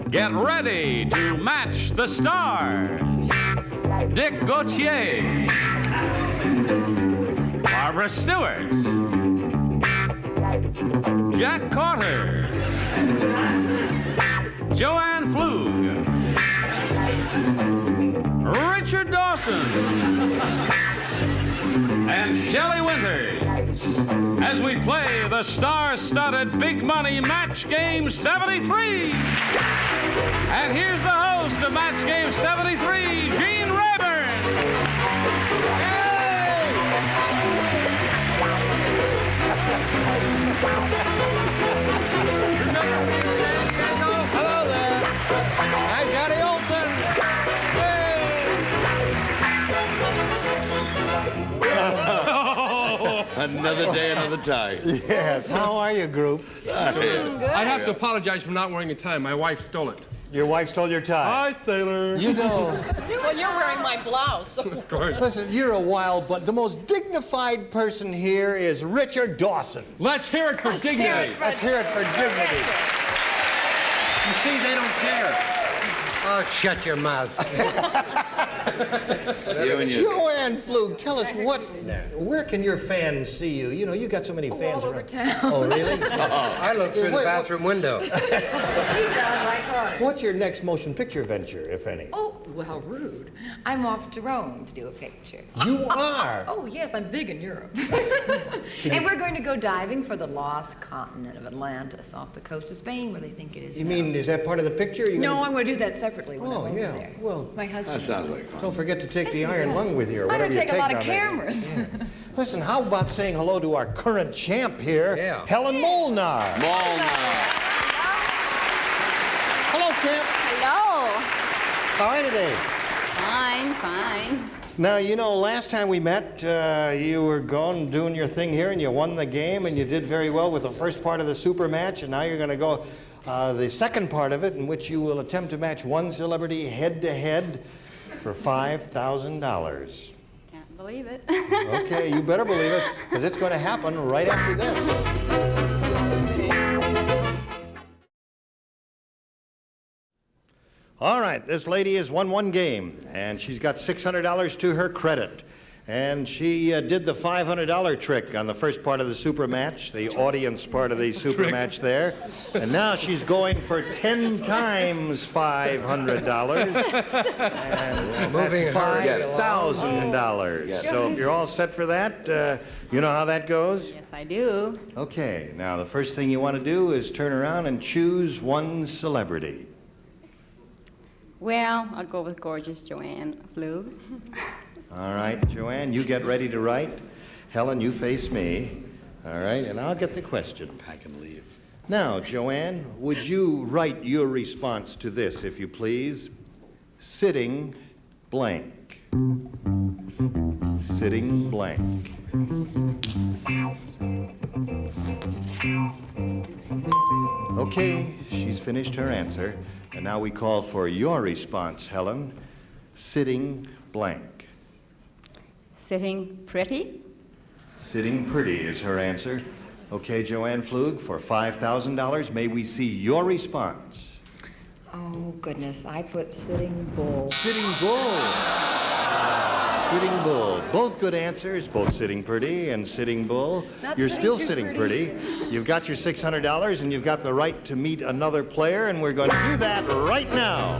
Get ready to match the stars. Dick Gautier, Barbara Stewart, Jack Carter, Ann Pflug, Richard Dawson, and Shelley Winters as we play the star-studded Big Money Match Game 73. And here's the host of Match Game 73, Gene Rayburn. Hey! Hello there. I'm Johnny Olson. Another day, another tie. Yes. How are you, group? Good. I have to apologize for not wearing a tie. My wife stole it. Your wife stole your tie. Hi, sailor. You know. Well, you're wearing my blouse. Of course. Listen, you're a wild, but the most dignified person here is Richard Dawson. Let's hear it for dignity. Let's hear it for dignity. You see, they don't care. Oh, shut your mouth. Ann Pflug, tell us where can your fans see you? You know, you got so many fans all around. over town. Oh, really? I look through the bathroom window. He does, I caught. What's your next motion picture venture, if any? Oh, well, how rude. I'm off to Rome to do a picture. You are? Oh, yes, I'm big in Europe. And we're going to go diving for the lost continent of Atlantis off the coast of Spain, where they think it is. You now. mean, is that part of the picture? No, I'm going to do that separately when I'm over yeah. there. Well, my husband. That sounds like fun. Don't forget to take the iron lung with you, or I'm whatever going you to take a lot of down there. cameras. Yeah. Listen, how about saying hello to our current champ here, Yeah. Helen Molnar. Hello, champ. Hello. How are you today? Fine, fine. Now, you know, last time we met, you were going doing your thing here, and you won the game, and you did very well with the first part of the super match, and now you're going to go the second part of it, in which you will attempt to match one celebrity head-to-head for $5,000. Can't believe it. Okay, you better believe it, because it's going to happen right after this. All right, this lady has won one game, and she's got $600 to her credit. And she did the $500 trick on the first part of the super match, the audience part of the super match there. And now she's going for 10 times $500. And Moving $5,000. So if you're all set for that, you know how that goes? Yes, I do. Okay, now the first thing you want to do is turn around and choose one celebrity. Well, I'll go with gorgeous Ann Pflug. All right, Joanne, you get ready to write. Helen, you face me. All right, and I'll get the question. Pack and leave. Now, Joanne, would you write your response to this, if you please? Sitting blank. Sitting blank. Okay, she's finished her answer. And now we call for your response, Helen. Sitting blank. Sitting pretty. Sitting pretty is her answer. Okay, Joanne Pflug, for $5,000, may we see your response? Oh, goodness. I put sitting bull. Sitting bull. Sitting bull. Both good answers, both sitting pretty and sitting bull. Not You're sitting still too sitting pretty. pretty. You've got your $600 and you've got the right to meet another player, and we're going to do that right now.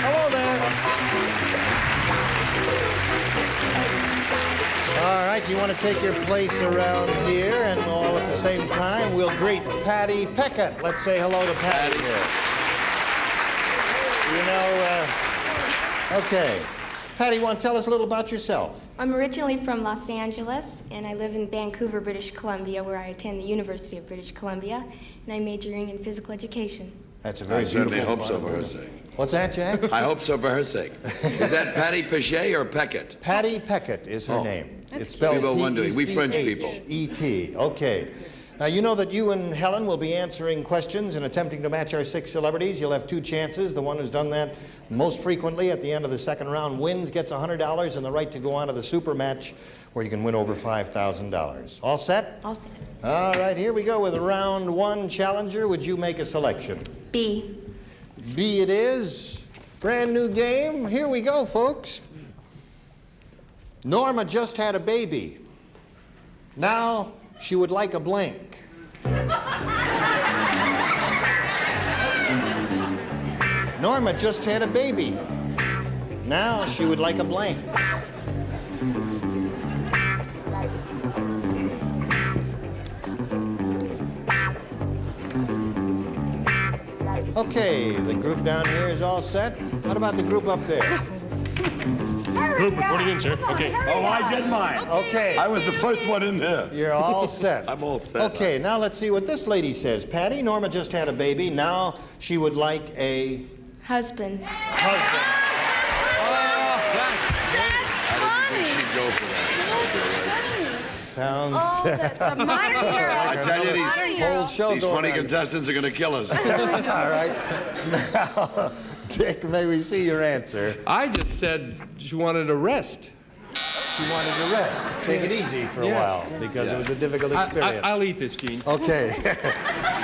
Hello there. All right, you want to take your place around here, and all at the same time, we'll greet Patty Peckett. Let's say hello to Patty here. You know, okay. Patty, you want to tell us a little about yourself? I'm originally from Los Angeles, and I live in Vancouver, British Columbia, where I attend the University of British Columbia, and I'm majoring in physical education. That's a very I certainly beautiful hope so part for of her it. sake. What's that, Jack? I hope so for her sake. Is that Patty Pichet or Peckett? Patty Peckett is her name. It's spelled We both wonder. We French people. P-E-C-H-E-T. Okay. Now, you know that you and Helen will be answering questions and attempting to match our 6 celebrities. You'll have 2 chances. The one who's done that most frequently at the end of the second round wins, gets $100 and the right to go on to the super match where you can win over $5,000. All set? All set. All right, here we go with round one. Challenger, would you make a selection? B. B it is. Brand new game. Here we go, folks. Norma just had a baby. Now she would like a blank. Norma just had a baby. Now she would like a blank. Okay, the group down here is all set. What about the group up there? Group reporting in, sir. Okay. Oh, I did mine. Okay. I was the first one in there. You're all set. I'm all set. Okay, now let's see what this lady says. Patty, Norma just had a baby. Now she would like a Husband. husband. She'd go for that. Sounds That's a modern hero. I tell you, whole show these going funny on. contestants are going to kill us. All right. Now, Dick, may we see your answer? I just said she wanted a rest. She wanted to rest. Take it easy for a while because it was a difficult experience. I'll eat this, Gene. Okay.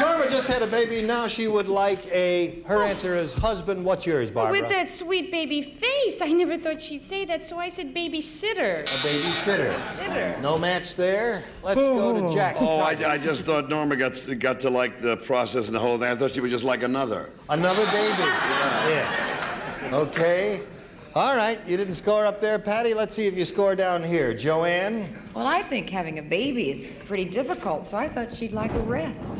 Norma just had a baby. Now she would like a... Her answer is husband. What's yours, Barbara? With that sweet baby face, I never thought she'd say that, so I said babysitter. A babysitter. Sitter. No match there. Let's go to Jack. Oh, I just thought Norma got to like the process and the whole thing. I thought she would just like another. Another baby. Yeah. Okay. All right. You didn't score up there, Patty. Let's see if you score down here. Joanne? Well, I think having a baby is pretty difficult, so I thought she'd like a rest.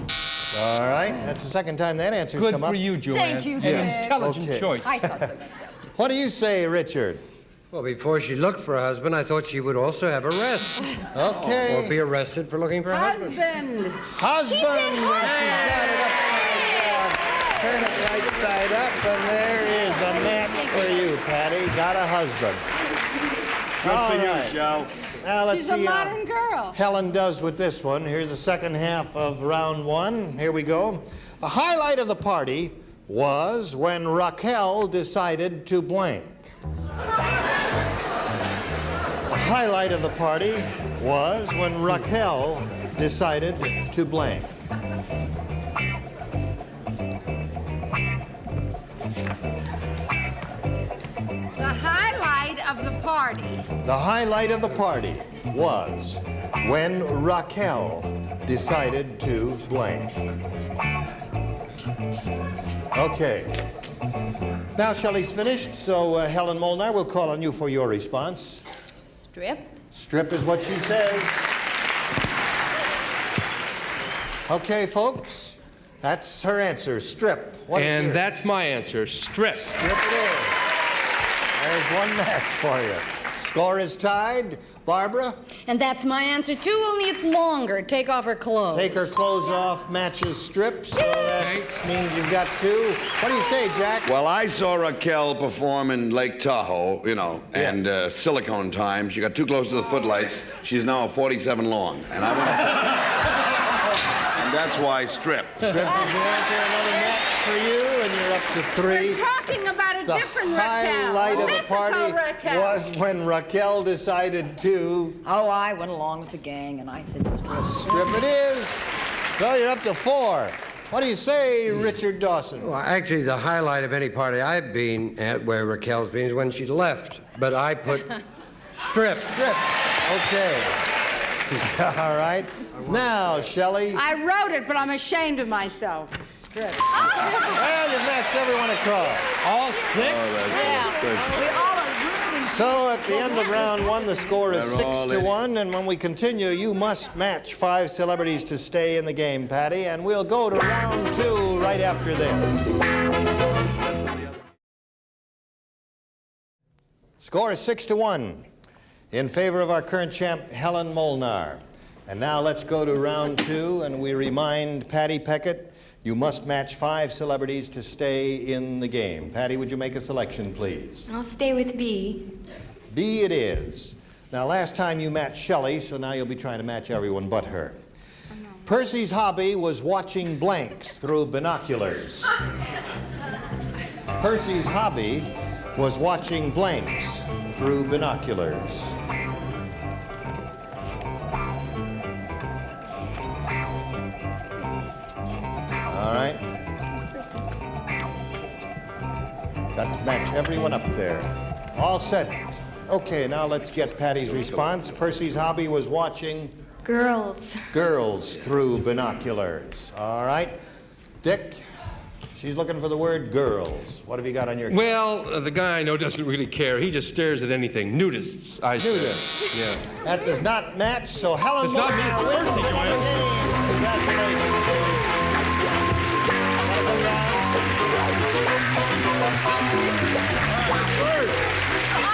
All right. That's the second time that answer's Good come for up. you, Joanne. Thank you, An Dick. intelligent Okay. choice. I thought so myself. What do you say, Richard? Well, before she looked for a husband, I thought she would also have a rest. Okay. Or be arrested for looking for a husband. Husband! When she's got it upside down. Turn it right side up, and there is a match for you, Patty. Got a husband. Good All for you, right. Shell. Now let's She's a see how modern girl. Helen does with this one. Here's the second half of round one. Here we go. The highlight of the party was when Raquel decided to blank. The highlight of the party was when Raquel decided to blank. The highlight of the party. The highlight of the party was when Raquel decided to blank. Okay. Now Shelley's finished, so Helen Molnar will call on you for your response. Strip. Strip is what she says. Okay, folks, that's her answer, strip. What is And yours? that's my answer, strip. Strip it is. There's one match for you. Score is tied. Barbara? And that's my answer too, only it's longer. Take off her clothes. Take her clothes off, matches strips, so that means you've got two. What do you say, Jack? Well, I saw Raquel perform in Lake Tahoe, and Silicone Time. She got too close to the footlights. She's now a 47 long. And I went... and that's why strip. Strip is the answer. Another match for you, and you're up to three. We're talking about a The different Raquel. highlight of the party Raquel. was when Raquel decided to Oh, I went along with the gang, and I said strip. strip it is. So you're up to four. What do you say, Richard Dawson? Well, actually, the highlight of any party I've been at where Raquel's been is when she left. But I put strip. Strip. Okay. All right. Now, Shelley. I wrote it, but I'm ashamed of myself. Strip. Well, you've matched everyone across. All six? We all agree. So at the end of round one, the score is They're all 6-1, and when we continue, you must match 5 celebrities to stay in the game, Patty, and we'll go to round 2 right after this. Score is 6-1 in favor of our current champ, Helen Molnar. And now let's go to round 2, and we remind Patty Peckett, you must match 5 celebrities to stay in the game. Patty, would you make a selection, please? I'll stay with B. B it is. Now, last time you matched Shelley, so now you'll be trying to match everyone but her. Percy's hobby was watching blanks through binoculars. Percy's hobby was watching blanks through binoculars. match everyone up there. All set. Okay, now let's get Patty's response. Percy's hobby was watching Girls. girls through binoculars. All right. Dick, she's looking for the word girls. What have you got on your... Well, the guy I know doesn't really care. He just stares at anything. Nudists, I say. Nudists. Yeah. That does not match, so Helen It's not me, Moore it's wins Percy, the Joanne. game. Congratulations, ladies.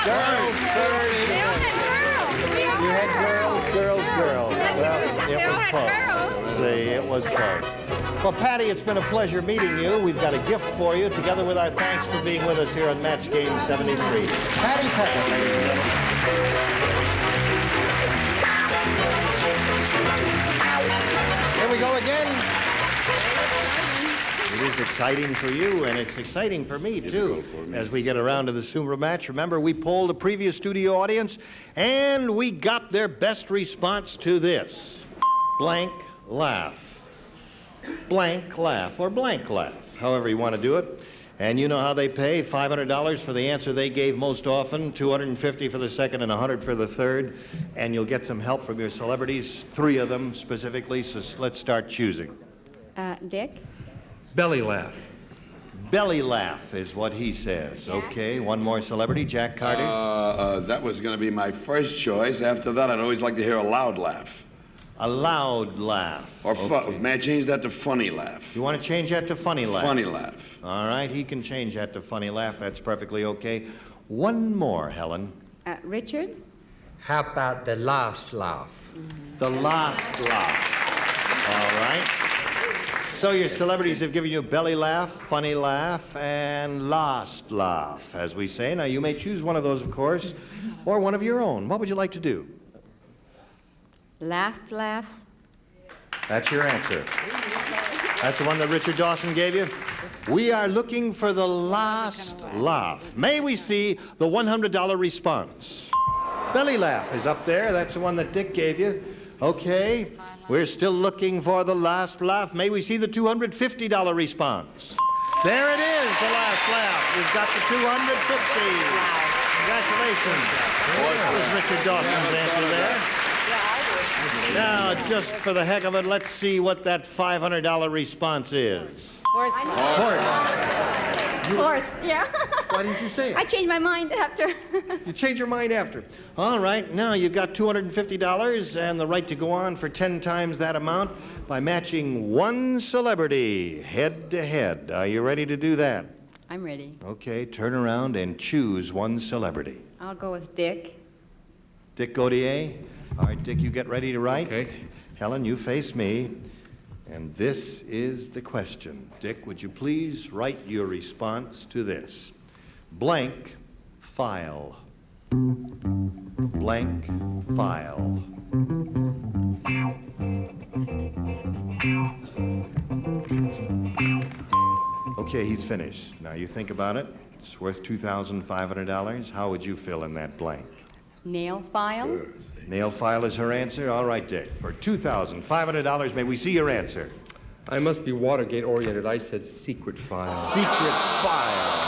Girls, girls. You had girls. Well, it was close. See, it was close. Well, Patty, it's been a pleasure meeting you. We've got a gift for you, together with our thanks for being with us here on Match Game 73. Patty Peckett, ladies and gentlemen. Here we go again. It is exciting for you, and it's exciting for me, too, as we get around to the Sumo match. Remember, we polled a previous studio audience, and we got their best response to this. Blank laugh. Blank laugh, or blank laugh, however you want to do it. And you know how they pay, $500 for the answer they gave most often, $250 for the second, and $100 for the third. And you'll get some help from your celebrities, 3 of them specifically, so let's start choosing. Dick? Belly laugh. Belly laugh is what he says. Okay, one more celebrity, Jack Carter. That was going to be my first choice. After that, I'd always like to hear a loud laugh. A loud laugh. Or okay. may I change that to funny laugh? You want to change that to funny laugh? Funny laugh. All right, he can change that to funny laugh. That's perfectly okay. One more, Helen. Richard? How about the last laugh? The last laugh. All right. So your celebrities have given you belly laugh, funny laugh, and last laugh, as we say. Now, you may choose one of those, of course, or one of your own. What would you like to do? Last laugh? That's your answer. That's the one that Richard Dawson gave you? We are looking for the last laugh. May we see the $100 response? Belly laugh is up there. That's the one that Dick gave you. Okay. We're still looking for the last laugh. May we see the $250 response? There it is, the last laugh. We've got the $250. Congratulations. That was Richard Dawson's answer there. Now, just for the heck of it, let's see what that $500 response is. Horse. Horse, yeah. Why didn't you say it? I changed my mind after. You change your mind after. All right, now you've got $250 and the right to go on for 10 times that amount by matching one celebrity head to head. Are you ready to do that? I'm ready. Okay, turn around and choose one celebrity. I'll go with Dick. Dick Gautier? All right, Dick, you get ready to write. Okay. Helen, you face me. And this is the question. Dick, would you please write your response to this? Blank file. Blank file. Okay, he's finished. Now you think about it. It's worth $2,500. How would you fill in that blank? Nail file? Nail file is her answer. All right, Dick. For $2,500, may we see your answer? I must be Watergate oriented. I said secret file. Secret file.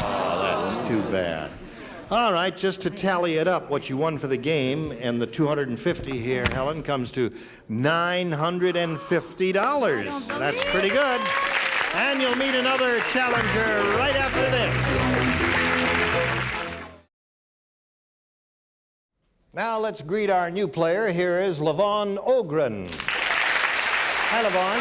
Oh, that's too bad. All right, just to tally it up, what you won for the game and the $250 here, Helen, comes to $950. That's pretty good. And you'll meet another challenger right after this. Now let's greet our new player. Here is Levon Ogren. Hi, Levon.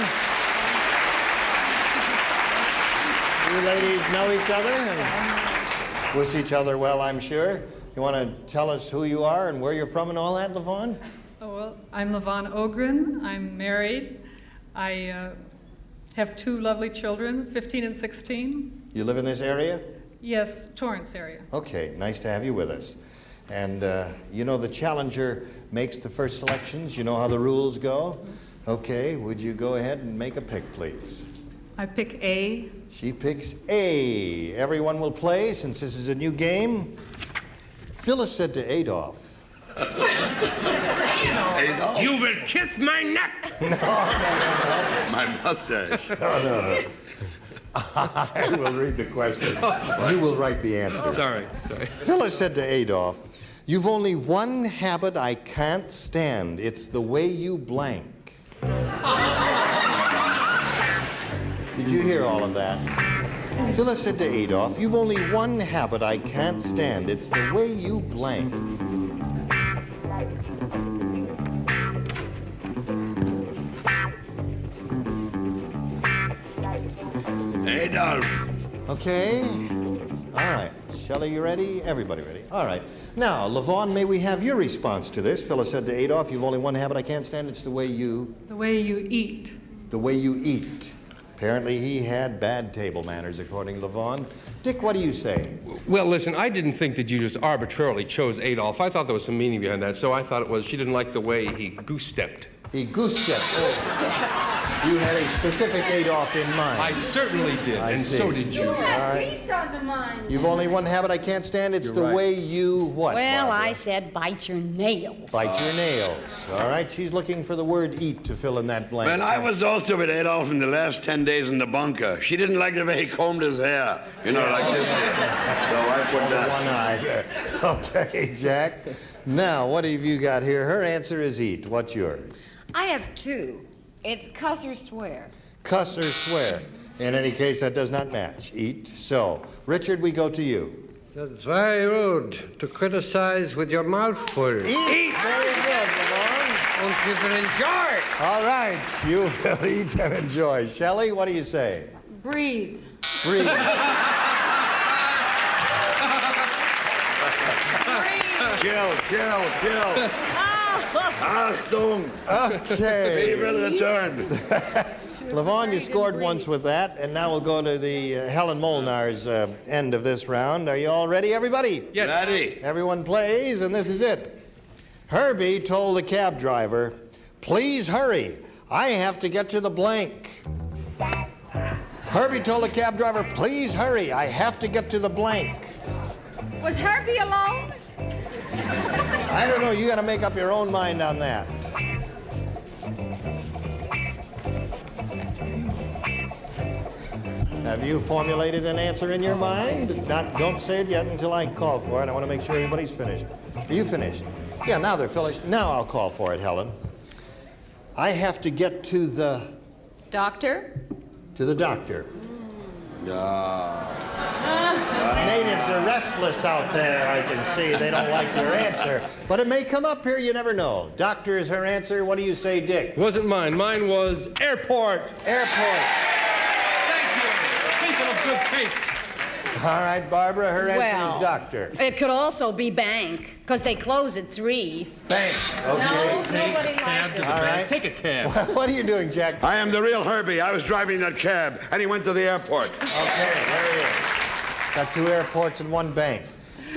You ladies know each other and wish each other well, I'm sure. You want to tell us who you are and where you're from and all that, Levon? Oh, well, I'm Levon Ogren. I'm married. I have 2 lovely children, 15 and 16. You live in this area? Yes, Torrance area. Okay, nice to have you with us. And you know the challenger makes the first selections. You know how the rules go? Okay, would you go ahead and make a pick, please? I pick A. She picks A. Everyone will play since this is a new game. Phyllis said to Adolf. Adolf? You will kiss my neck! No. My mustache. No. I will read the question. You will write the answer. Sorry. Phyllis said to Adolf, "You've only one habit I can't stand. It's the way you blank." Did you hear all of that? Phyllis said to Adolf, "You've only one habit I can't stand. It's the way you blank." Adolf. Okay. All right. Shelley, you ready? Everybody ready? All right. Now, Levon, may we have your response to this? Phyllis said to Adolf, "You've only one habit I can't stand. It's the way you..." The way you eat. The way you eat. Apparently, he had bad table manners, according to Levon. Dick, what do you say? Well, listen, I didn't think that you just arbitrarily chose Adolf. I thought there was some meaning behind that, so I thought it was she didn't like the way he goose-stepped. He goose-stepped. You had a specific Adolf in mind. I certainly did, and so did you. All right. on the mind. You've only one habit I can't stand. It's the way you what? Well, Barbara? I said bite your nails. Bite your nails. All right. She's looking for the word eat to fill in that blank. Well, I was also with Adolf in the last 10 days in the bunker. She didn't like the way he combed his hair, you know, like this. So I put that. One eye there. Okay, Jack. Now, what have you got here? Her answer is eat. What's yours? I have two. It's cuss or swear. Cuss or swear. In any case, that does not match. Eat. So, Richard, we go to you. It's very rude to criticize with your mouth full. Eat. Very good, Lamont. Won't you even enjoy? All right. You will eat and enjoy. Shelley, what do you say? Breathe. Breathe. Kill. Achtung. Okay. He will return. Levon, you scored once with that, and now we'll go to the Helen Molnar's end of this round. Are you all ready, everybody? Yes. Ready. Everyone plays, and this is it. Herbie told the cab driver, "Please hurry. I have to get to the blank." Herbie told the cab driver, "Please hurry. I have to get to the blank." Was Herbie alone? I don't know. You got to make up your own mind on that. Have you formulated an answer in your mind? Don't say it yet until I call for it. I want to make sure everybody's finished. Are you finished? Yeah, now they're finished. Now I'll call for it, Helen. I have to get to the... Doctor? To the doctor. Yeah. Natives are restless out there, I can see. They don't like your answer. But it may come up here, you never know. Doctor is her answer. What do you say, Dick? Wasn't mine. Mine was airport. Airport. People of good taste. All right, Barbara, her answer is doctor. It could also be bank, because they close at 3. Bank. Okay. No, nobody liked it. All right. Take a cab. What are you doing, Jack? I am the real Herbie. I was driving that cab, and he went to the airport. Okay, there he is. Got 2 airports and 1 bank.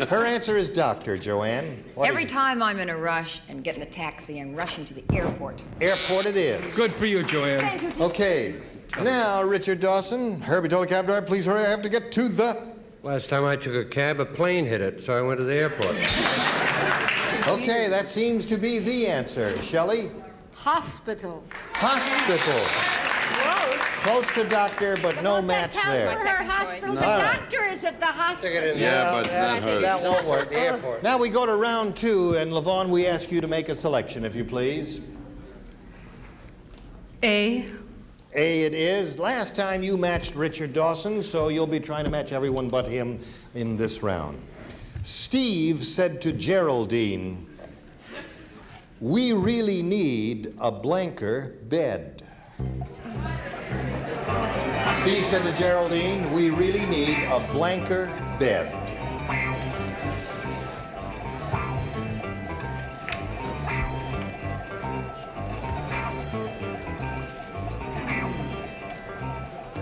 Her answer is doctor, Joanne. What Every is it? time I'm in a rush and get in a taxi, I'm rushing to the airport. Airport it is. Good for you, Joanne. Okay. Now, Richard Dawson, Herbie told the cab driver, "Please hurry, I have to get to the..." Last time I took a cab, a plane hit it, so I went to the airport. Okay, that seems to be the answer. Shelley? Hospital. Hospital. Close to doctor, but no match there. Her hospital. The All right. doctor is at the hospital. Yeah, but that hurt. That won't work. The airport. Now we go to round 2, and Levon, we ask you to make a selection, if you please. A. A it is. Last time you matched Richard Dawson, so you'll be trying to match everyone but him in this round. Steve said to Geraldine, "We really need a blanker bed." Steve said to Geraldine, "We really need a blanker bed."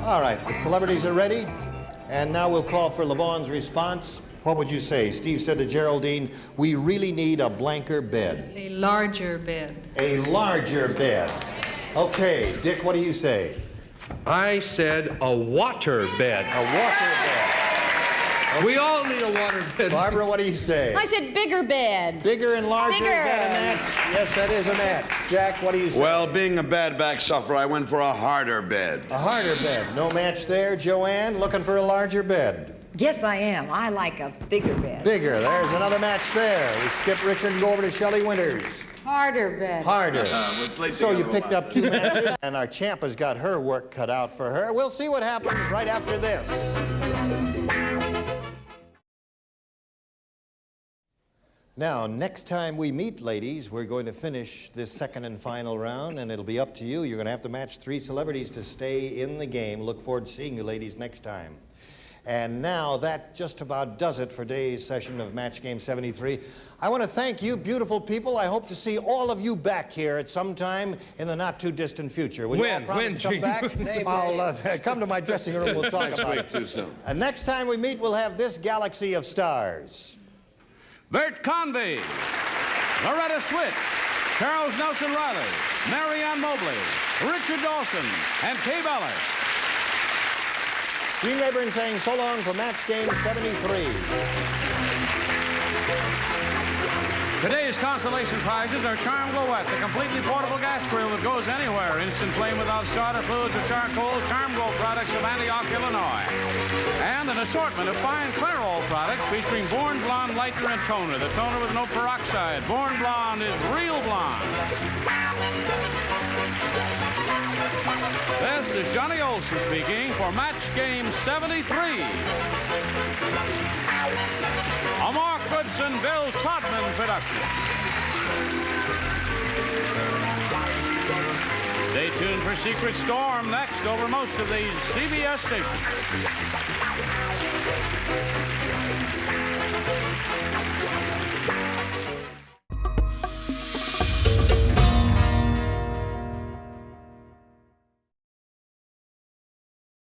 All right, the celebrities are ready, and now we'll call for Levon's response. What would you say? Steve said to Geraldine, "We really need a blanker bed." A larger bed. A larger bed. Okay, Dick, what do you say? I said a water bed. A water bed. We all need a water bed. Barbara, what do you say? I said bigger bed. Bigger and larger, Bigger. is that a match? Yes, that is a match. Jack, what do you say? Well, being a bad back sufferer, I went for a harder bed. A harder bed. No match there. Joanne, looking for a larger bed. Yes, I am. I like a bigger bed. Bigger. There's another match there. We skip Richard and go over to Shelley Winters. Harder bed. Harder. Let's So you picked up 2 matches, and our champ has got her work cut out for her. We'll see what happens right after this. Now, next time we meet, ladies, we're going to finish this second and final round, and it'll be up to you. You're going to have to match 3 celebrities to stay in the game. Look forward to seeing you, ladies, next time. And now that just about does it for today's session of Match Game 73. I want to thank you, beautiful people. I hope to see all of you back here at some time in the not-too-distant future. Will you all promise to come back? I'll come to my dressing room. We'll talk about it. Too soon. And next time we meet, we'll have this galaxy of stars. Bert Convy, Loretta Swit, Charles Nelson Riley, Marianne Mobley, Richard Dawson, and Kay Ballard. Gene Rayburn saying so long for Match Game 73. Today's consolation prizes are Charm Glow-Wet, the completely portable gas grill that goes anywhere. Instant flame without starter fluids or charcoal. Charm Glow products of Antioch, Illinois. And an assortment of fine Clairol products featuring Born Blonde Lightener and Toner. The toner with no peroxide. Born Blonde is real blonde. This is Johnny Olson speaking for Match Game 73. A Mark Goodson, Bill Todman production. Stay tuned for Secret Storm next over most of these CBS stations.